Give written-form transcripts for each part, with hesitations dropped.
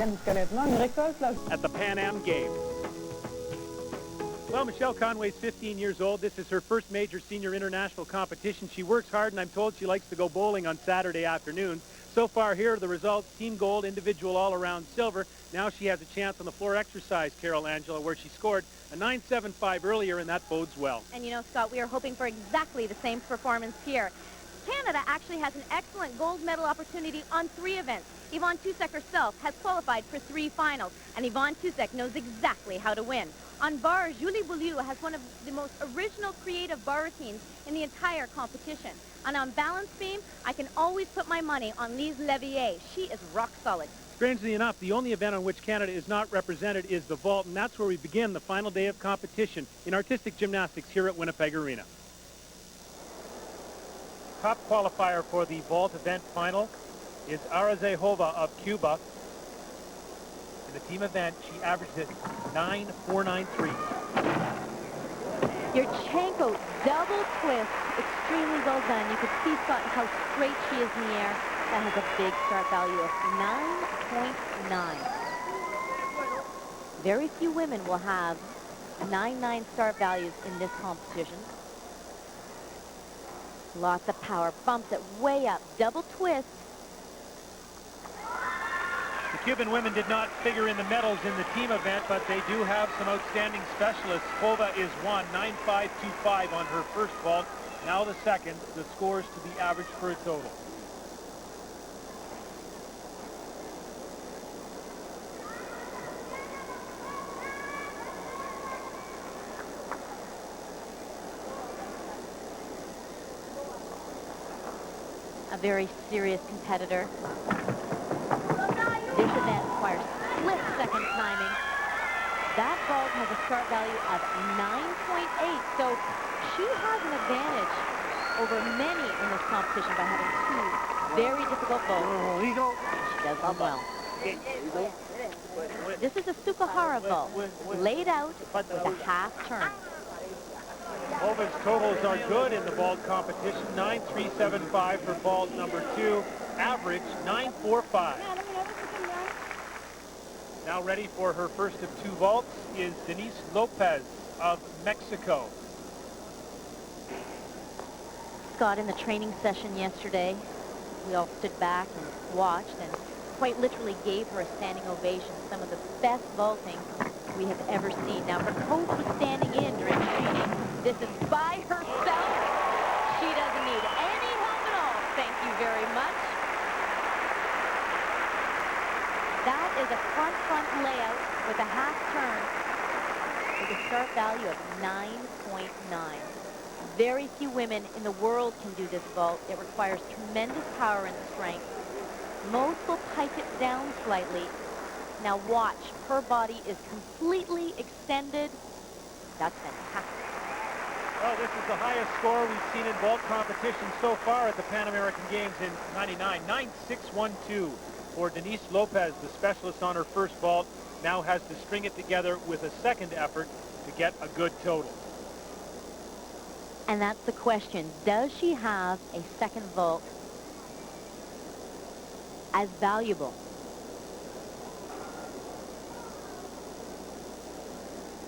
at the Pan Am Games. Well, Michelle Conway's 15 years old. This is her first major senior international competition. She works hard, and I'm told she likes to go bowling on Saturday afternoons. So far, here are the results. Team gold, individual all-around silver. Now she has a chance on the floor exercise, Carol Angela, where she scored a 9.75 earlier, and that bodes well. And you know, Scott, we are hoping for exactly the same performance here. Canada actually has an excellent gold medal opportunity on 3 events. Yvonne Tusek herself has qualified for 3 finals, and Yvonne Tusek knows exactly how to win. On bar, Julie Beaulieu has one of the most original creative bar routines in the entire competition. And on balance beam, I can always put my money on Lise Levier. She is rock solid. Strangely enough, the only event on which Canada is not represented is the vault, and that's where we begin the final day of competition in artistic gymnastics here at Winnipeg Arena. Top qualifier for the vault event final is Arazehova of Cuba. In the team event, she averaged it 9.493. Yurchenko double twist, extremely well done. You could see, Scott, how straight she is in the air. That has a big start value of 9.9. Very few women will have 9.9 start values in this competition. Lots of power, bumps it way up, double twist. The Cuban women did not figure in the medals in the team event, but they do have some outstanding specialists. Hova is one, 9.525 on her first vault. Now the second, the scores to be averaged for a total. A very serious competitor. This event requires split-second timing. That vault has a start value of 9.8, so she has an advantage over many in this competition by having 2 very difficult vaults. She does them well. This is a Sukahara vault, laid out with a half turn. Hova's totals are good in the vault competition. 9.375 for vault number 2. Average 9.45. Now ready for her first of 2 vaults is Denise Lopez of Mexico. Scott, in the training session yesterday, we all stood back and watched and quite literally gave her a standing ovation. Some of the best vaulting we have ever seen. Now, her coach was standing in during training. This is by herself. She doesn't need any help at all. Thank you very much. That is a front layout with a half turn with a start value of 9.9. Very few women in the world can do this vault. It requires tremendous power and strength. Most will pike it down slightly. Now watch, her body is completely extended. That's fantastic. Well, this is the highest score we've seen in vault competition so far at the Pan American Games in '99. 9.612 for Denise Lopez, the specialist on her first vault. Now has to string it together with a second effort to get a good total. And that's the question. Does she have a second vault as valuable?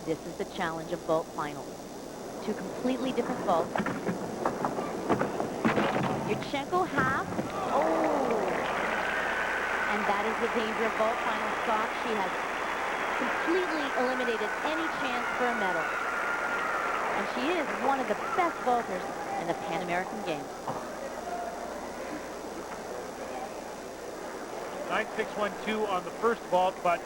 This is the challenge of vault finals. 2 completely different vaults. Yurchenko half. Oh! And that is the danger of vault final, Scott. She has completely eliminated any chance for a medal. And she is one of the best vaulters in the Pan American Games. 9.612 on the first vault, but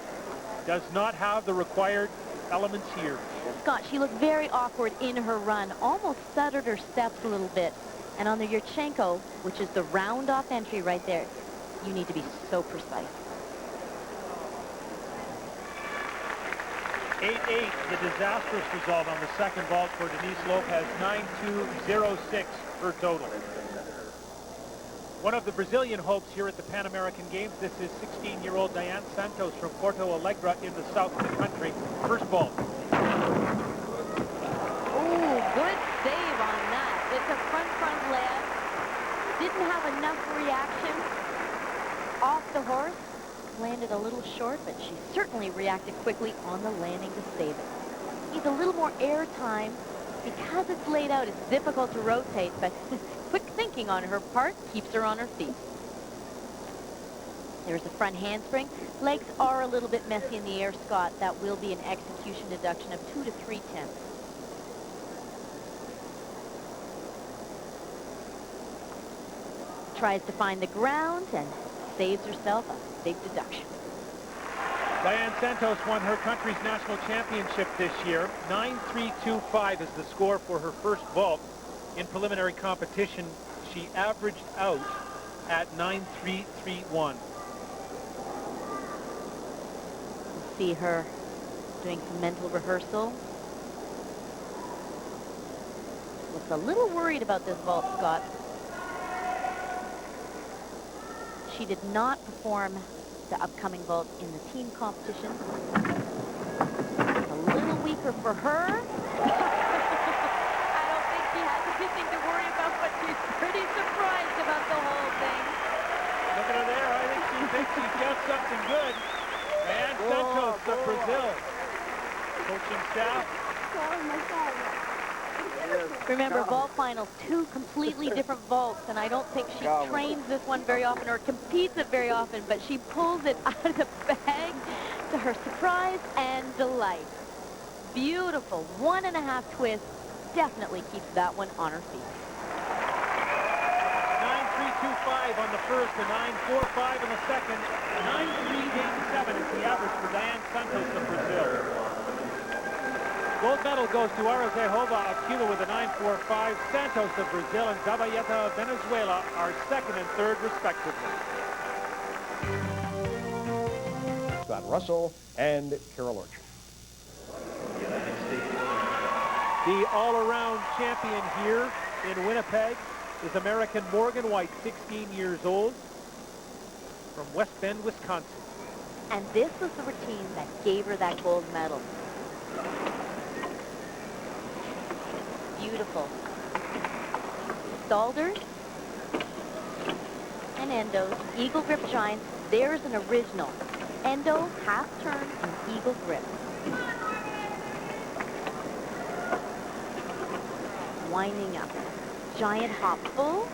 does not have the required elements here. Scott, she looked very awkward in her run, almost stuttered her steps a little bit. And on the Yurchenko, which is the round-off entry right there, you need to be so precise. 8.8, the disastrous result on the second vault for Denise Lopez, 9.206 her total. One of the Brazilian hopes here at the Pan American Games, this is 16-year-old Diane Santos from Porto Alegre in the south of the country. First vault. Oh, good save on that. It's a front layup. Didn't have enough reaction off the horse. landed a little short, but she certainly reacted quickly on the landing to save it. Needs a little more air time. Because it's laid out, it's difficult to rotate, but quick thinking on her part keeps her on her feet. There's a front handspring. Legs are a little bit messy in the air, Scott. That will be an execution deduction of 2 to 3 tenths. Tries to find the ground and saves herself a big deduction. Diane Santos won her country's national championship this year. 9.325 is the score for her first vault. In preliminary competition, she averaged out at 9.331. See her doing some mental rehearsal. Looks a little worried about this vault, Scott. She did not perform the upcoming vault in the team competition. A little weaker for her. I don't think she has anything to worry about, but she's pretty surprised about the whole thing. Look at her there. I think she thinks she's got something good. And Santos of Brazil. Coaching staff. Remember, vault finals, 2 completely different vaults, and I don't think she trains this one very often or competes it very often, but she pulls it out of the bag to her surprise and delight. Beautiful 1.5 twist. Definitely keeps that one on her feet. 9.325 on the first and 9.45 on the second. 9.387 is the average for Diane Santos of Brazil. Gold medal goes to Arazejova of Cuba with a 9.45. Santos of Brazil and Zabayeta of Venezuela are second and third, respectively. Scott Russell and Carol Orchard. The all-around champion here in Winnipeg is American Morgan White, 16 years old, from West Bend, Wisconsin. And this was the routine that gave her that gold medal. Beautiful. Stalders and endos, eagle grip giants. There's an original. Endo, half turn, and eagle grip. Winding up. Giant hop full.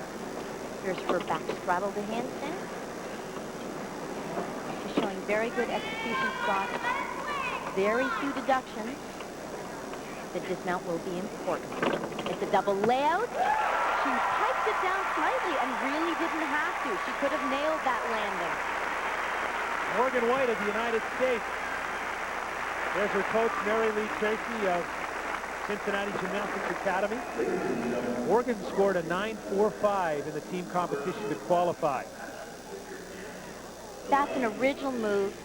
Here's her back straddle to handstand. She's showing very good execution, Scott. Very few deductions. The dismount will be important. It's a double layout. She piped it down slightly and really didn't have to. She could have nailed that landing. Morgan White of the United States. There's her coach, Mary Lee Tracy of Cincinnati Gymnastics Academy. Morgan scored a 9.45 in the team competition to qualify. That's an original move.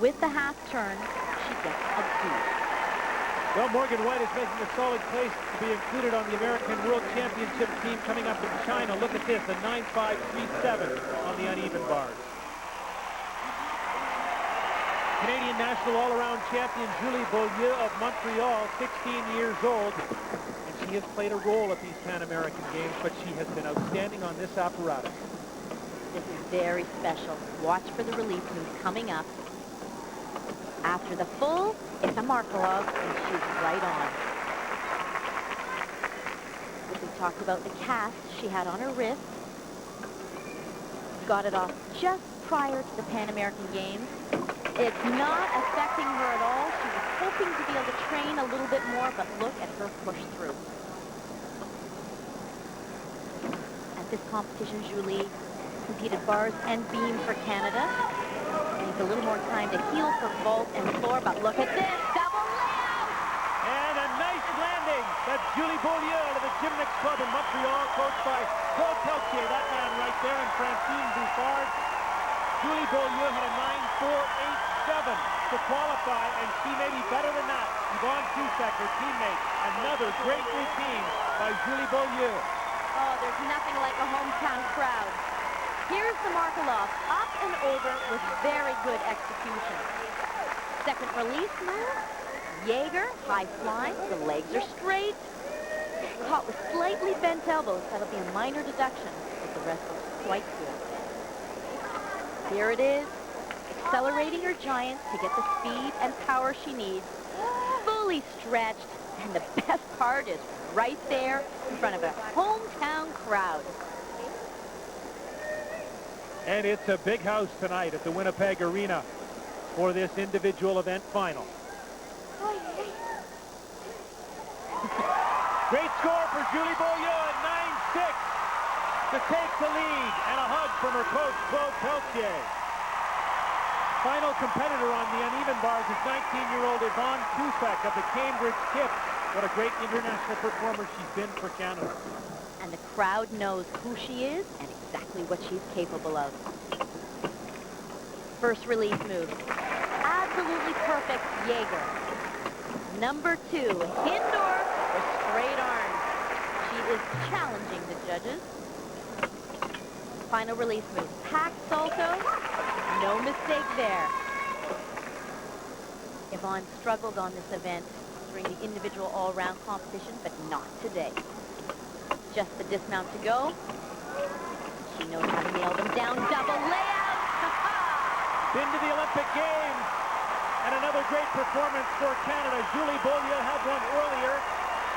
With the half turn, she gets a boost. Well, Morgan White is making a solid case to be included on the American World Championship team coming up in China. Look at this, a 9.537 on the uneven bars. Canadian national all-around champion Julie Beaulieu of Montreal, 16 years old. And she has played a role at these Pan American Games, but she has been outstanding on this apparatus. This is very special. Watch for the release move coming up. After the full, it's a Markelov, and she's right on. We talked about the cast she had on her wrist. Got it off just prior to the Pan American Games. It's not affecting her at all. She was hoping to be able to train a little bit more, but look at her push through. At this competition, Julie competed bars and beam for Canada. Needs a little more time to heal for vault and floor, but look at this, double layout! And a nice landing. That's Julie Beaulieu of the Gymnastics Club in Montreal, coached by Claude Pelletier, that man right there, and Francine Bouffard. Julie Beaulieu had a 9.487 to qualify, and she may be better than that. Yvonne Cusack, her teammate. Another great routine by Julie Beaulieu. Oh, there's nothing like a hometown crowd. Here's the Markelov, up and over with very good execution. Second release move, Jaeger, high flying, the legs are straight. Caught with slightly bent elbows, that'll be a minor deduction, but the rest looks quite good. Here it is, accelerating her giant to get the speed and power she needs, fully stretched, and the best part is right there in front of a hometown crowd. And it's a big house tonight at the Winnipeg Arena for this individual event final. Great score for Julie Beaulieu at 9-6 to take the lead, and a hug from her coach, Claude Pelletier. Final competitor on the uneven bars is 19-year-old Yvonne Tusak of the Cambridge Kip. What a great international performer she's been for Canada. And the crowd knows who she is and exactly what she's capable of. First release move. Absolutely perfect, Jaeger. Number 2, Hindorf with straight arms. She is challenging the judges. Final release move. Pack salto. No mistake there. Yvonne struggled on this event during the individual all-round competition, but not today. Just the dismount to go. She knows how to nail them down. Double layout. Been to the Olympic Games. And another great performance for Canada. Julie Beaulieu had one earlier.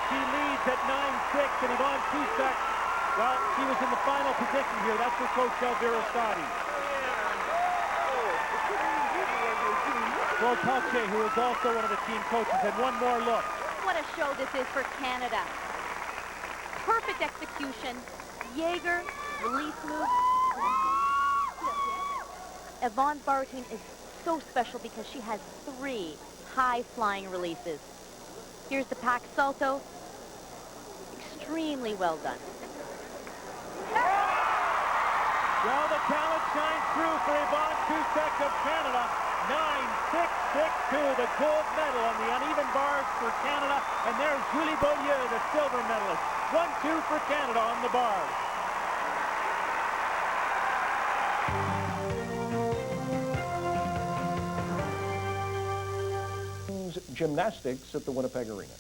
She leads at 9-6, and Yvonne Tusak, well, she was in the final position here. That's her coach, Elvira Stadi. Claude Pelletier, who is also one of the team coaches, had one more look. What a show this is for Canada. Perfect execution. Jaeger, release move. Yvonne's bar routine is so special because she has 3 high-flying releases. Here's the pack salto. Extremely well done. Well, the talent shines through for Yvonne Tusak of Canada. 9-6-6-2, the gold medal on the uneven bars for Canada. And there's Julie Beaulieu, the silver medalist. 1-2 for Canada on the bars. Gymnastics at the Winnipeg Arena.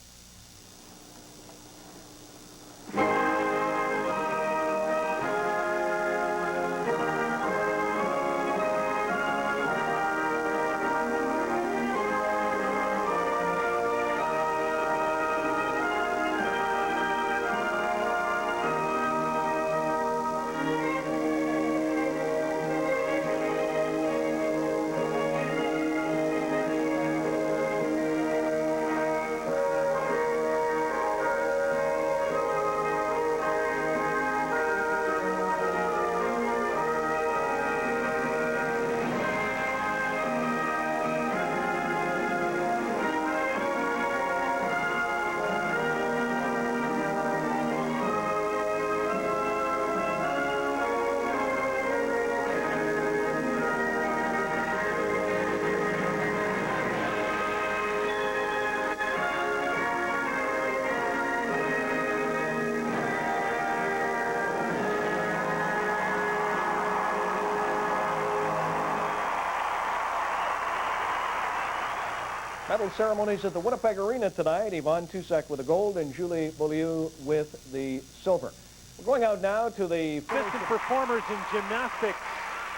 Medal ceremonies at the Winnipeg Arena tonight. Yvonne Tusak with the gold and Julie Beaulieu with the silver. We're going out now to the... Assistant performers in gymnastics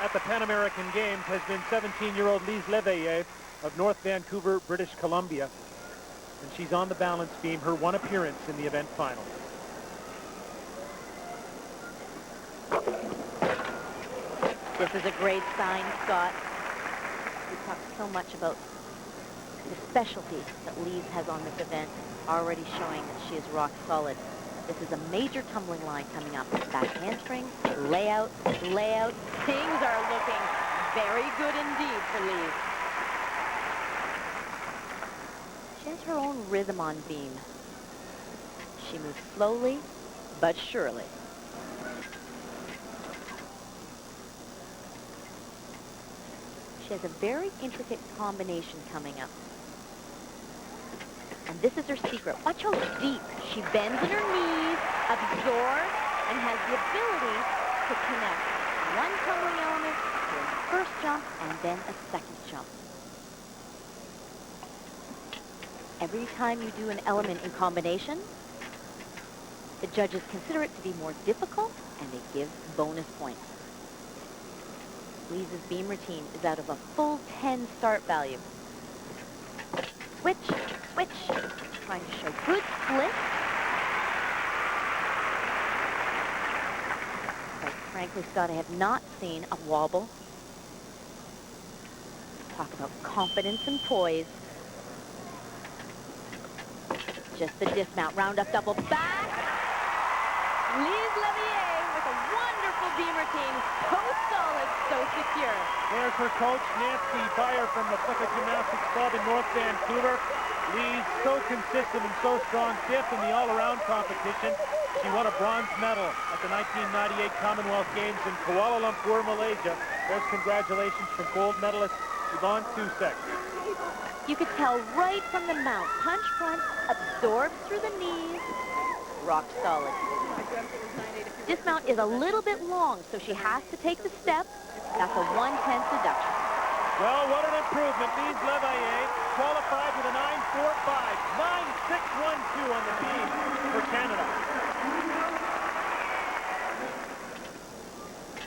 at the Pan American Games has been 17-year-old Lise Leveille of North Vancouver, British Columbia. And she's on the balance beam, her one appearance in the event final. This is a great sign, Scott. We talked so much about the specialty that Lise has on this event, already showing that she is rock solid. This is a major tumbling line coming up. Back handspring, layout, layout. Things are looking very good indeed for Lise. She has her own rhythm on beam. She moves slowly, but surely. She has a very intricate combination coming up. And this is her secret. Watch how deep she bends in her knees, absorbs, and has the ability to connect one tumbling element to a first jump and then a second jump. Every time you do an element in combination, the judges consider it to be more difficult and they give bonus points. Lee's beam routine is out of a full 10 start value. Switch, switch. Trying to show good split. But frankly, Scott, I have not seen a wobble. Talk about confidence and poise. Just the dismount, round up, double back. Lise Levier with a wonderful beam routine. So solid, so secure. There's her coach, Nancy Beyer from the Flicker Gymnastics Club in North Vancouver. Lise so consistent and so strong, fifth in the all-around competition. She won a bronze medal at the 1998 Commonwealth Games in Kuala Lumpur, Malaysia. There's congratulations from gold medalist Yvonne Tusek. You could tell right from the mount. Punch front, absorbs through the knees, rock solid. Dismount is a little bit long, so she has to take the step. That's a 1/10 deduction. Well, what an improvement. Lise Levier qualified with a 9.45. 9.612 on the beam for Canada.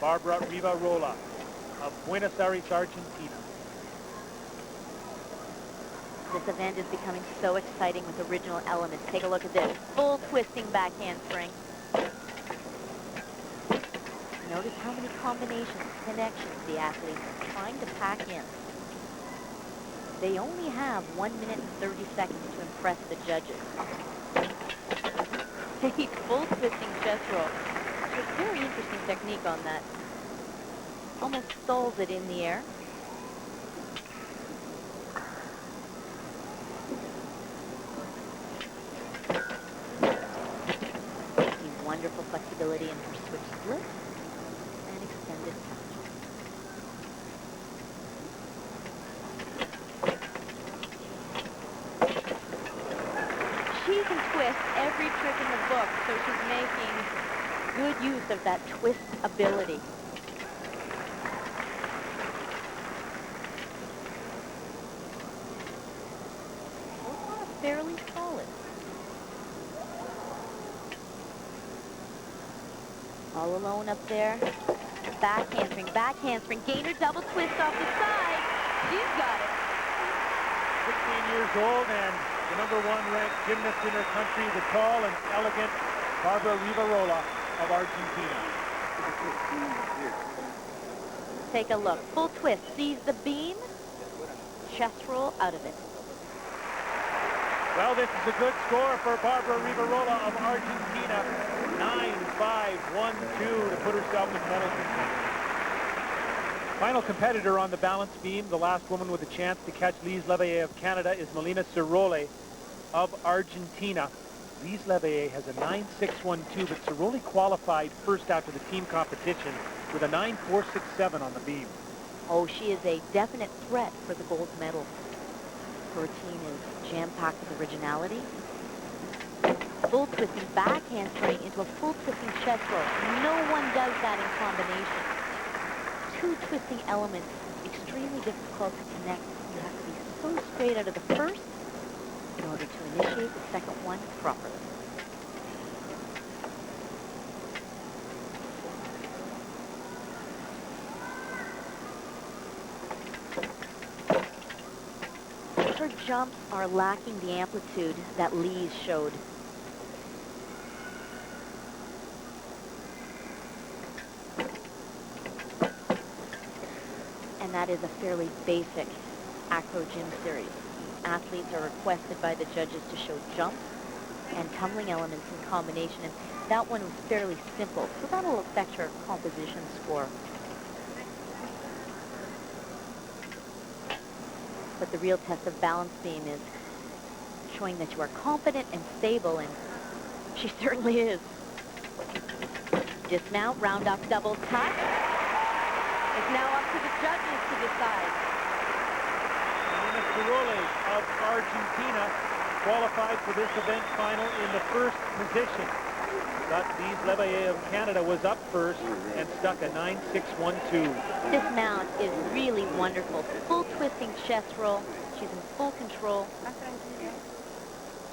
Barbara Rivarola of Buenos Aires, Argentina. This event is becoming so exciting with original elements. Take a look at this. Full twisting back handspring. Notice how many combinations, connections the athletes are trying to pack in. They only have 1 minute and 30 seconds to impress the judges. Full twisting chest roll. It's a very interesting technique on that. Almost stalls it in the air. Wonderful flexibility in her switch split and extended touch. She can twist every trick in the book, so she's making good use of that twist ability. So far, fairly solid. All alone up there. Back handspring, gainer double twist off the side. She's got it. 16 years old and the #1 ranked gymnast in her country, the tall and elegant Barbara Rivarola of Argentina. Take a look. Full twist. Sees the beam. Chest roll out of it. Well, this is a good score for Barbara Rivarola of Argentina. 9.512 to put herself in medal contention. Final competitor on the balance beam, the last woman with a chance to catch Lise Levier of Canada, is Melina Ciroli of Argentina. Lise Levier has a 9.612, but Ciroli qualified first after the team competition with a 9.467 on the beam. Oh, she is a definite threat for the gold medal. Her routine is jam-packed with originality. Full twisting back handspring into a full twisting chest roll. No one does that in combination. Two twisting elements, extremely difficult to connect. You have to be so straight out of the first in order to initiate the second one properly. Her jumps are lacking the amplitude that Lise showed. And that is a fairly basic acro gym series. Athletes are requested by the judges to show jumps and tumbling elements in combination, and that one was fairly simple, so that'll affect her composition score. But the real test of balance beam is showing that you are confident and stable, and she certainly is. Dismount, round up, double touch. It's now up to the judges to decide. Melina Ciroli of Argentina qualified for this event final in the first position. But Lise Levier of Canada was up first and stuck a 9.612. This mount is really wonderful. Full twisting chest roll. She's in full control.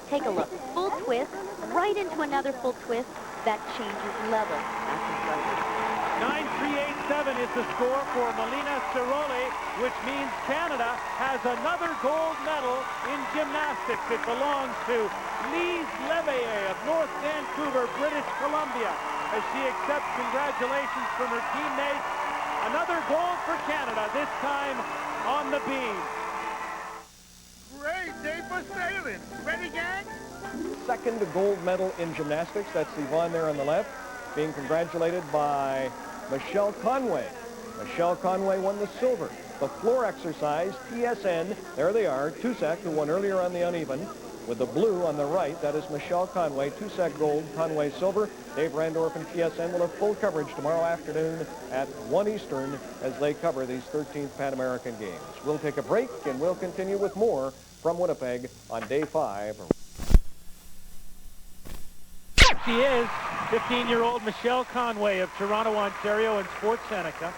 Take a look. Full twist, right into another full twist. That changes level. That's impressive. 9.387 is the score for Melina Ciroli, which means Canada has another gold medal in gymnastics. It belongs to Lise Leveille of North Vancouver, British Columbia, as she accepts congratulations from her teammates. Another gold for Canada, this time on the beam. Great day for sailing. Ready, gang? Second gold medal in gymnastics. That's Yvonne there on the left, being congratulated by Michelle Conway. Michelle Conway won the silver. The floor exercise, TSN, there they are. Tusek, who won earlier on the uneven, with the blue on the right. That is Michelle Conway. Tusek gold, Conway silver. Dave Randorf and TSN will have full coverage tomorrow afternoon at 1 Eastern as they cover these 13th Pan American Games. We'll take a break and we'll continue with more from Winnipeg on day 5. She is 15-year-old Michelle Conway of Toronto, Ontario, in Sports Seneca.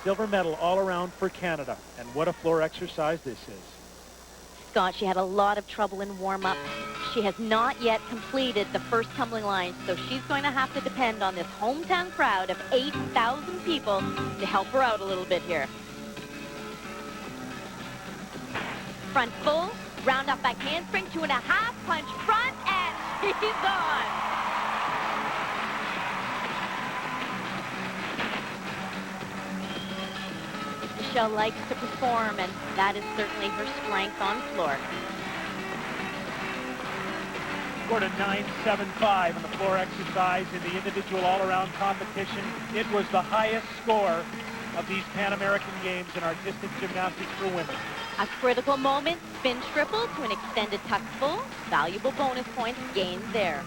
Silver medal all around for Canada. And what a floor exercise this is. Scott, she had a lot of trouble in warm-up. She has not yet completed the first tumbling line, so she's going to have to depend on this hometown crowd of 8,000 people to help her out a little bit here. Front full, round up back handspring, 2.5, punch front, and she's on. Michelle likes to perform, and that is certainly her strength on floor. Scored a 9.75 in the floor exercise in the individual all-around competition. It was the highest score of these Pan American Games in artistic gymnastics for women. A critical moment, spin triple to an extended tuck full. Valuable bonus points gained there.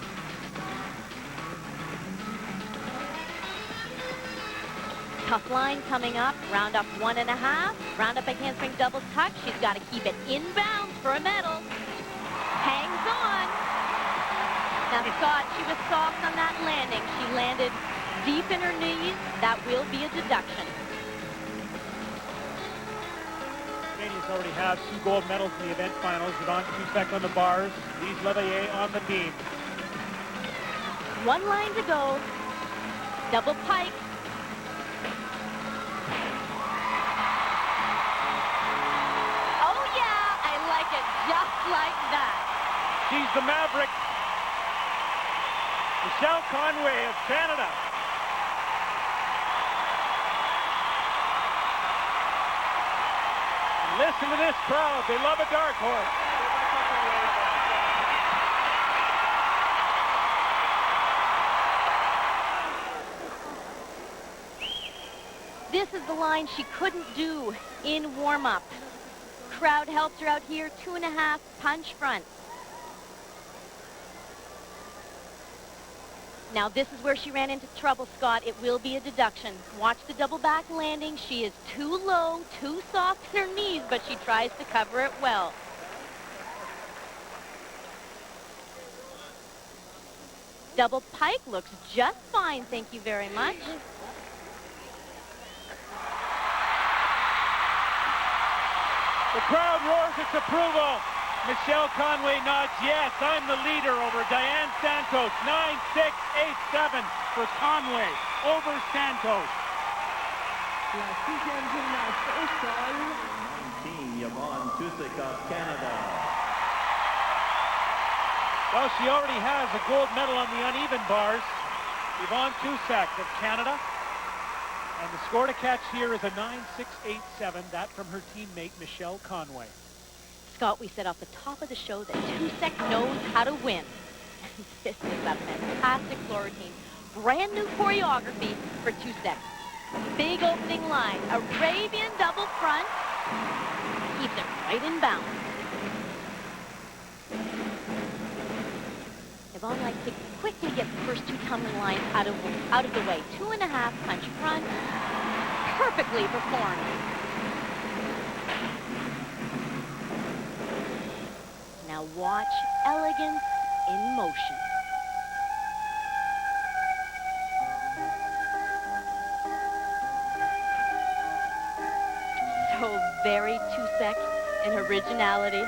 Tough line coming up, round up 1.5, round up a handspring double tuck. She's got to keep it inbounds for a medal. Hangs on. Now Scott, she was soft on that landing. She landed deep in her knees. That will be a deduction. Canadians already have 2 gold medals in the event finals. Yvonne Tusek on the bars, Lise Leveille on the beam. 1 line to go. Double pike. Just like that. She's the Maverick. Michelle Conway of Canada. Listen to this crowd. They love a dark horse. This is the line she couldn't do in warm-up. Crowd helped her out here, 2.5 punch front. Now this is where she ran into trouble, Scott. It will be a deduction. Watch the double back landing. She is too low, too soft in her knees, but she tries to cover it well. Double pike looks just fine, thank you very much. The crowd roars its approval. Michelle Conway nods, yes, I'm the leader over Diane Santos. 9.687 for Conway over Santos. La sixième gymnaste au sol, 19, Yvonne Tusek of Canada. Well, she already has a gold medal on the uneven bars. Yvonne Tusek of Canada. And the score to catch here is a 9.687, that from her teammate, Michelle Conway. Scott, we said off the top of the show that Tusek knows how to win. And this is a fantastic floor routine. Brand new choreography for Tusek. Big opening line, Arabian double front. Keeps it right in bounds. Yvonne likes to quickly get the first 2 tumbling lines out of the way. 2.5 punch front. Perfectly performed. Now watch elegance in motion. So very Tusek in originality.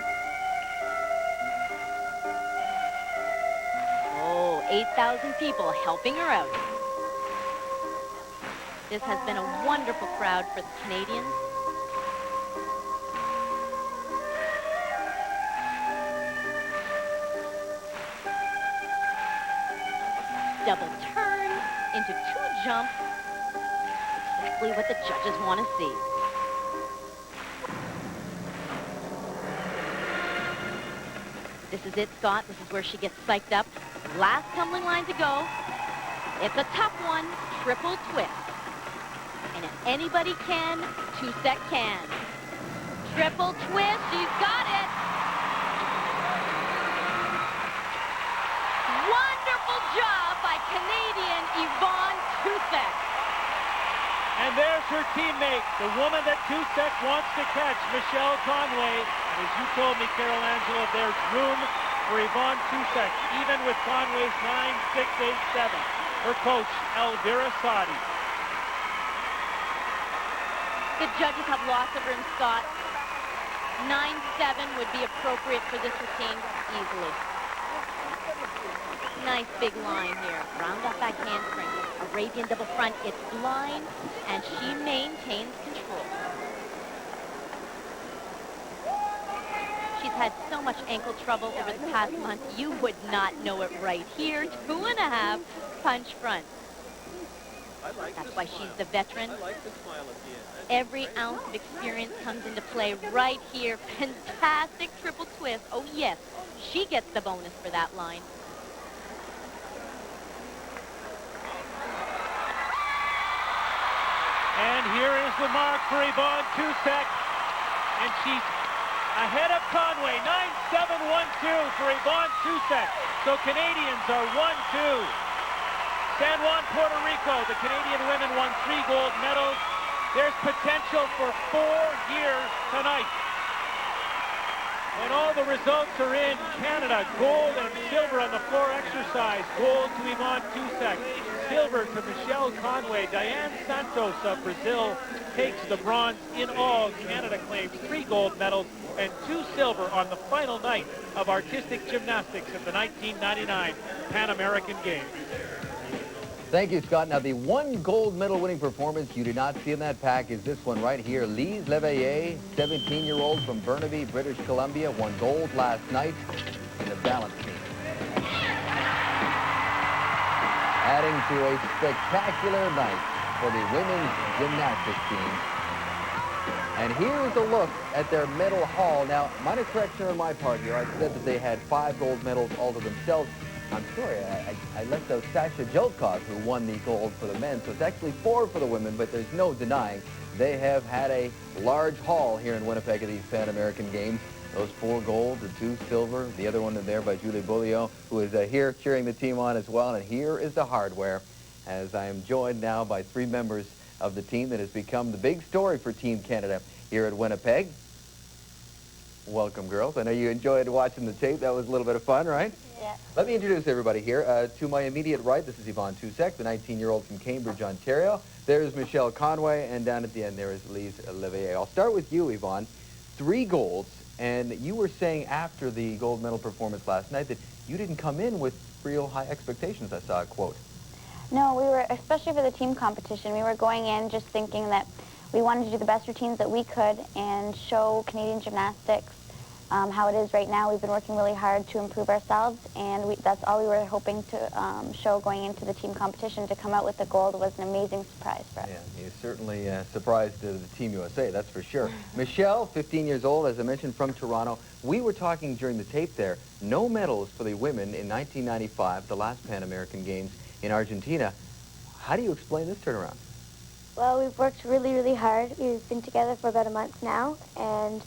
8,000 people helping her out. This has been a wonderful crowd for the Canadians. Double turn into 2 jumps. Exactly what the judges want to see. This is it, Scott. This is where she gets psyched up. Last tumbling line to go. It's a tough one. Triple twist. And if anybody can, 2-sec can. Triple twist. She's got it. Wonderful job by Canadian Yvonne 2-sec. And there's her teammate, the woman that 2-sec wants to catch, Michelle Conway. And as you told me, Carol Angela, there's room for Yvonne 2-sec, even with Conway's 9.687. Her coach, Elvira Sadi. The judges have lots of room, Scott. 9.7 would be appropriate for this routine easily. Nice big line here. Round off that handspring. Arabian double front. It's blind, and she maintains control. She's had so much ankle trouble over the past month. You would not know it right here. 2.5 punch front. That's why she's the veteran. Every ounce of experience comes into play right here. Fantastic triple twist. Oh, yes. She gets the bonus for that line. And here is the mark for Yvonne 2-sec. And she's ahead of Conway. 9.712 for Yvonne 2-sec. So Canadians are 1-2. San Juan, Puerto Rico. The Canadian women won 3 gold medals. There's potential for 4 here tonight. And all the results are in. Canada, gold and silver on the floor exercise. Gold to Yvonne 2-sec. Silver to Michelle Conway. Diane Santos of Brazil takes the bronze. In all, Canada claims 3 gold medals and 2 silver on the final night of artistic gymnastics at the 1999 Pan American Games. Thank you, Scott. Now, the one gold medal winning performance you did not see in that pack is this one right here. Lise Leveillé, 17-year-old from Burnaby, British Columbia, won gold last night in the balance team. Adding to a spectacular night for the women's gymnastics team. And here's a look at their medal haul. Now, minor correction on my part here. I said that they had 5 gold medals all to themselves. I'm sorry, I left out Sasha Jelkov, who won the gold for the men. So it's actually 4 for the women, but there's no denying they have had a large haul here in Winnipeg at these Pan American Games. Those 4 gold, the 2 silver, the other one in there by Julie Beaulieu, who is here cheering the team on as well. And here is the hardware, as I am joined now by 3 members of the team that has become the big story for Team Canada here at Winnipeg. Welcome, girls. I know you enjoyed watching the tape. That was a little bit of fun, right? Yeah. Let me introduce everybody here. To my immediate right, this is Yvonne 2-sec, the 19-year-old from Cambridge, Ontario. There's Michelle Conway, and down at the end there is Lise Leveillé. I'll start with you, Yvonne. 3 golds, and you were saying after the gold medal performance last night that you didn't come in with real high expectations. I saw a quote. No, we were, especially for the team competition, we were going in just thinking that we wanted to do the best routines that we could and show Canadian gymnastics how it is right now. We've been working really hard to improve ourselves, and that's all we were hoping to show going into the team competition. To come out with the gold was an amazing surprise for us. Yeah, you certainly surprised the Team USA, that's for sure. Michelle, 15 years old, as I mentioned, from Toronto. We were talking during the tape there, no medals for the women in 1995, the last Pan American Games in Argentina. How do you explain this turnaround? Well, we've worked really, really hard. We've been together for about a month now, and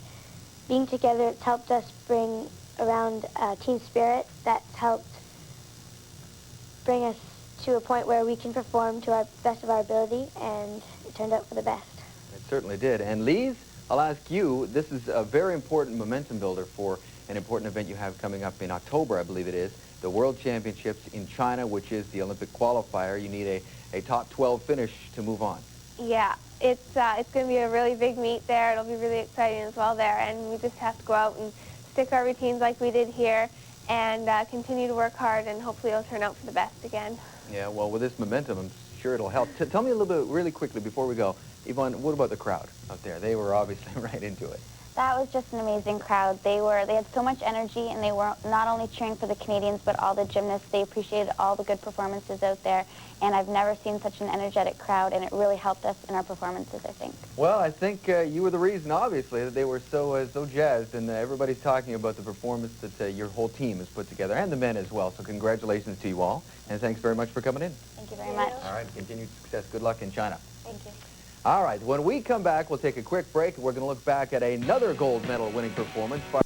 being together, it's helped us bring around team spirit. That's helped bring us to a point where we can perform to our best of our ability, and it turned out for the best. It certainly did. And Lise, I'll ask you, this is a very important momentum builder for an important event you have coming up in October, I believe it is, the World Championships in China, which is the Olympic qualifier. You need a top 12 finish to move on. Yeah, it's going to be a really big meet there. It'll be really exciting as well there, and we just have to go out and stick our routines like we did here and continue to work hard, and hopefully it'll turn out for the best again. Yeah, well, with this momentum, I'm sure it'll help. Tell me a little bit, really quickly, before we go, Yvonne, what about the crowd out there? They were obviously right into it. That was just an amazing crowd. They had so much energy, and they were not only cheering for the Canadians, but all the gymnasts. They appreciated all the good performances out there, and I've never seen such an energetic crowd, and it really helped us in our performances, I think. Well, I think you were the reason, obviously, that they were so jazzed, and everybody's talking about the performance that your whole team has put together, and the men as well. So congratulations to you all, and thanks very much for coming in. Thank you very much. All right, continued success. Good luck in China. Thank you. All right, when we come back, we'll take a quick break. We're going to look back at another gold medal winning performance by